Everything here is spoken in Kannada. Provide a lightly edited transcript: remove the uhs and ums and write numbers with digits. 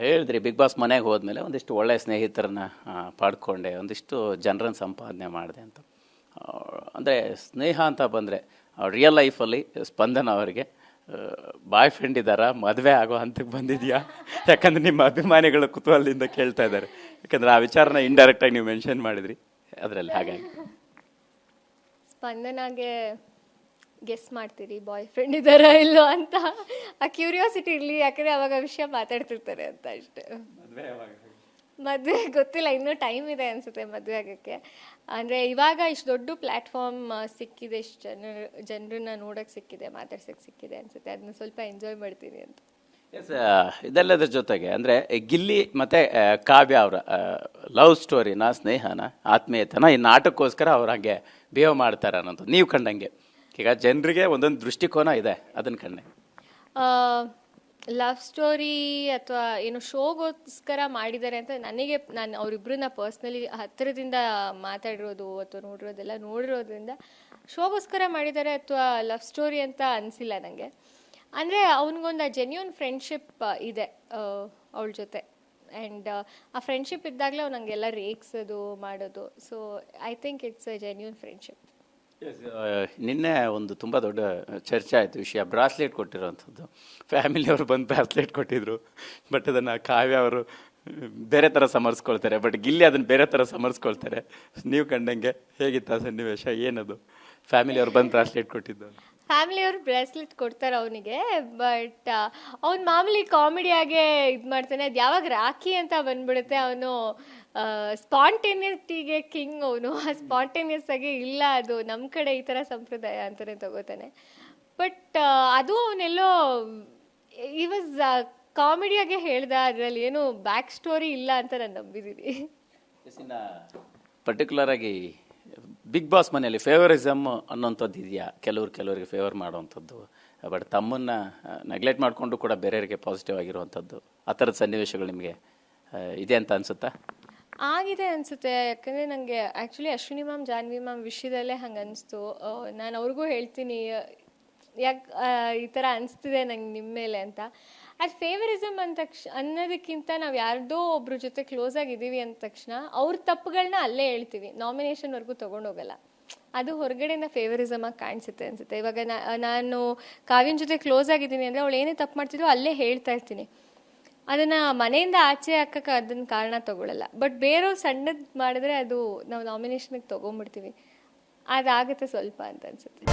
ಹೇಳಿದ್ರಿ ಬಿಗ್ ಬಾಸ್ ಮನೆಗೆ ಹೋದ್ಮೇಲೆ ಒಂದಿಷ್ಟು ಒಳ್ಳೆಯ ಸ್ನೇಹಿತರನ್ನ ಪಡ್ಕೊಂಡೆ, ಒಂದಿಷ್ಟು ಜನರನ್ನ ಸಂಪಾದನೆ ಮಾಡಿದೆ ಅಂತ. ಅಂದರೆ ಸ್ನೇಹ ಅಂತ ಬಂದರೆ ರಿಯಲ್ ಲೈಫಲ್ಲಿ ಸ್ಪಂದನ ಅವರಿಗೆ ಬಾಯ್ ಫ್ರೆಂಡ್ ಇದ್ದಾರಾ, ಮದುವೆ ಆಗೋ ಹಂತಕ್ಕೆ ಬಂದಿದೆಯಾ? ಯಾಕಂದರೆ ನಿಮ್ಮ ಅಭಿಮಾನಿಗಳು ಕುತೂಹಲದಿಂದ ಕೇಳ್ತಾ ಇದ್ದಾರೆ. ಯಾಕಂದರೆ ಆ ವಿಚಾರನ ಇಂಡೈರೆಕ್ಟಾಗಿ ನೀವು ಮೆನ್ಷನ್ ಮಾಡಿದ್ರಿ ಅದರಲ್ಲಿ. ಹಾಗಾಗಿ ಸ್ಪಂದನಾಗೆ ಗೆಸ್ ಮಾಡ್ತೀರಿ ಬಾಯ್ ಫ್ರೆಂಡ್ ಇದ್ದಾರಾ ಇಲ್ಲೋ ಅಂತ, ಆ ಕ್ಯೂರಿಯಾಸಿಟಿ ಇರಲಿ, ಯಾಕಂದರೆ ಅವಾಗ ವಿಷಯ ಮಾತಾಡ್ತಿರ್ತಾರೆ ಅಂತ ಅಷ್ಟೇ. ಮದುವೆ ಗೊತ್ತಿಲ್ಲ, ಇನ್ನೂ ಟೈಮ್ ಇದೆ ಅನಿಸುತ್ತೆ ಮದುವೆ ಆಗೋಕ್ಕೆ. ಅಂದರೆ ಇವಾಗ ಇಷ್ಟು ದೊಡ್ಡ ಪ್ಲ್ಯಾಟ್ಫಾರ್ಮ್ ಸಿಕ್ಕಿದೆ, ಇಷ್ಟು ಜನರನ್ನ ನೋಡೋಕ್ಕೆ ಸಿಕ್ಕಿದೆ, ಮಾತಾಡ್ಸೋಕ್ಕೆ ಸಿಕ್ಕಿದೆ ಅನಿಸುತ್ತೆ. ಅದನ್ನ ಸ್ವಲ್ಪ ಎಂಜಾಯ್ ಮಾಡ್ತೀನಿ ಅಂತ. ಎಸ್, ಇದೆಲ್ಲದ್ರ ಜೊತೆಗೆ ಅಂದರೆ ಗಿಲ್ಲಿ ಮತ್ತು ಕಾವ್ಯ ಅವರ ಲವ್ ಸ್ಟೋರಿನ, ಸ್ನೇಹನ, ಆತ್ಮೀಯತೆನ ಈ ನಾಟಕ್ಕೋಸ್ಕರ ಅವ್ರು ಹಾಗೆ ಬಿಹೇವ್ ಮಾಡ್ತಾರೆ ಅನ್ನೋದು ನೀವು ಕಂಡಂಗೆ. ಈಗ ಜನರಿಗೆ ಒಂದೊಂದು ದೃಷ್ಟಿಕೋನ ಇದೆ, ಅದನ್ನು ಕಂಡೆ. ಲವ್ ಸ್ಟೋರಿ ಅಥವಾ ಏನು ಶೋಗೋಸ್ಕರ ಮಾಡಿದ್ದಾರೆ ಅಂತ ನನಗೆ, ನಾನು ಅವರಿಬ್ಬರನ್ನ ಪರ್ಸ್ನಲಿ ಹತ್ತಿರದಿಂದ ಮಾತಾಡಿರೋದು ಅಥವಾ ನೋಡಿರೋದ್ರಿಂದ ಶೋಗೋಸ್ಕರ ಮಾಡಿದ್ದಾರೆ ಅಥವಾ ಲವ್ ಸ್ಟೋರಿ ಅಂತ ಅನಿಸಿಲ್ಲ ನನಗೆ. ಅಂದರೆ ಅವನಿಗೊಂದು ಜೆನ್ಯೂನ್ ಫ್ರೆಂಡ್ಶಿಪ್ ಇದೆ ಅವಳ ಜೊತೆ, ಆ್ಯಂಡ್ ಆ ಫ್ರೆಂಡ್ಶಿಪ್ ಇದ್ದಾಗಲೇ ಅವ್ನು ನನಗೆಲ್ಲ ರೇಗ್ಸೋದು ಮಾಡೋದು. So I think it's a genuine friendship. ನಿನ್ನೆ ಒಂದು ತುಂಬ ದೊಡ್ಡ ಚರ್ಚೆ ಆಯಿತು ವಿಷಯ, ಬ್ರಾಸ್ಲೆಟ್ ಕೊಟ್ಟಿರೋವಂಥದ್ದು. ಫ್ಯಾಮಿಲಿಯವರು ಬಂದು ಬ್ರಾಸ್ಲೆಟ್ ಕೊಟ್ಟಿದ್ರು, ಬಟ್ ಅದನ್ನು ಕಾವ್ಯ ಅವರು ಬೇರೆ ಥರ ಸಮರ್ಸ್ಕೊಳ್ತಾರೆ, ಬಟ್ ಗಿಲ್ಲಿ ಅದನ್ನು ಬೇರೆ ಥರ ಸಮರ್ಸ್ಕೊಳ್ತಾರೆ. ನೀವು ಕಂಡಂಗೆ ಹೇಗಿತ್ತು ಆ ಸನ್ನಿವೇಶ? ಏನದು ಫ್ಯಾಮಿಲಿಯವ್ರು ಬಂದು ಬ್ರಾಸ್ಲೆಟ್ ಕೊಟ್ಟಿದ್ದು? ಫ್ಯಾಮಿಲಿಯವರು ಬ್ರೇಸ್ಲೆಟ್ ಕೊಡ್ತಾರೆ ಅವನಿಗೆ, ಬಟ್ ಅವ್ನು ಮಾಮೂಲಿ ಕಾಮಿಡಿಯಾಗೆ ಇದು ಮಾಡ್ತಾನೆ. ಅದು ಯಾವಾಗ ರಾಖಿ ಅಂತ ಬಂದ್ಬಿಡುತ್ತೆ, ಅವನು ಸ್ಪಾಂಟೇನಿಯಸ್ಟಿಗೆ ಕಿಂಗ್. ಅವನು ಸ್ಪಾಂಟೇನಿಯಸ್ ಆಗಿ ಇಲ್ಲ, ಅದು ನಮ್ಮ ಕಡೆ ಈ ಥರ ಸಂಪ್ರದಾಯ ಅಂತಲೇ ತಗೋತಾನೆ. ಬಟ್ ಅದು ಅವನೆಲ್ಲೋ ಈ ವಾಸ್ ಕಾಮಿಡಿಯಾಗೆ ಹೇಳ್ದ, ಅದರಲ್ಲಿ ಏನು ಬ್ಯಾಕ್ ಸ್ಟೋರಿ ಇಲ್ಲ ಅಂತ ನಾನು ನಂಬಿದ್ದೀನಿ. ಪರ್ಟಿಕ್ಯುಲರ್ ಆಗಿ ಬಿಗ್ ಬಾಸ್ ಮನೆಯಲ್ಲಿ ಫೇವರಿಸಮ್ ಅನ್ನೋಂಥದ್ದು ಇದೆಯಾ? ಕೆಲವರಿಗೆ ಫೇವರ್ ಮಾಡೋವಂಥದ್ದು, ಬಟ್ ತಮ್ಮನ್ನು ನೆಗ್ಲೆಕ್ಟ್ ಮಾಡಿಕೊಂಡು ಕೂಡ ಬೇರೆಯವರಿಗೆ ಪಾಸಿಟಿವ್ ಆಗಿರುವಂಥದ್ದು, ಆ ಥರದ ಸನ್ನಿವೇಶಗಳು ನಿಮಗೆ ಇದೆ ಅಂತ ಅನಿಸುತ್ತಾ? ಆಗಿದೆ ಅನಿಸುತ್ತೆ. ಯಾಕಂದರೆ ನನಗೆ actually Ashwini ma'am, Janhvi ma'am ವಿಷಯದಲ್ಲೇ ಹಂಗೆ ಅನಿಸ್ತು. ನಾನು ಅವ್ರಿಗೂ ಹೇಳ್ತೀನಿ, ಯಾಕೆ ಈ ಥರ ಅನಿಸ್ತಿದೆ ನಂಗೆ ನಿಮ್ಮ ಮೇಲೆ ಅಂತ. ಅದು ಫೇವರಿಸಮ್ ಅನ್ನೋದಕ್ಕಿಂತ ನಾವು ಯಾರ್ದೋ ಒಬ್ರ ಜೊತೆ ಕ್ಲೋಸ್ ಆಗಿದ್ದೀವಿ ಅಂದ ತಕ್ಷಣ ಅವ್ರ ತಪ್ಪುಗಳನ್ನ ಅಲ್ಲೇ ಹೇಳ್ತೀವಿ, ನಾಮಿನೇಷನ್ವರೆಗೂ ತೊಗೊಂಡೋಗಲ್ಲ. ಅದು ಹೊರಗಡೆಯಿಂದ ಫೇವರಿಸಮ್ ಆಗಿ ಕಾಣಿಸುತ್ತೆ ಅನಿಸುತ್ತೆ. ಇವಾಗ ನಾನು ಕಾವ್ಯನ ಜೊತೆ ಕ್ಲೋಸ್ ಆಗಿದ್ದೀನಿ ಅಂದರೆ ಅವಳು ಏನೇ ತಪ್ಪು ಮಾಡ್ತಿದ್ವೋ ಅಲ್ಲೇ ಹೇಳ್ತಾ ಇರ್ತೀನಿ. ಅದನ್ನು ಮನೆಯಿಂದ ಆಚೆ ಹಾಕಕ್ಕೆ ಅದನ್ನು ಕಾರಣ ತೊಗೊಳ್ಳಲ್ಲ. ಬಟ್ ಬೇರೆಯವ್ರು ಸಣ್ಣದು ಮಾಡಿದ್ರೆ ಅದು ನಾವು ನಾಮಿನೇಷನ್ಗೆ ತೊಗೊಂಡ್ಬಿಡ್ತೀವಿ. ಅದಾಗುತ್ತೆ ಸ್ವಲ್ಪ ಅಂತ ಅನಿಸುತ್ತೆ.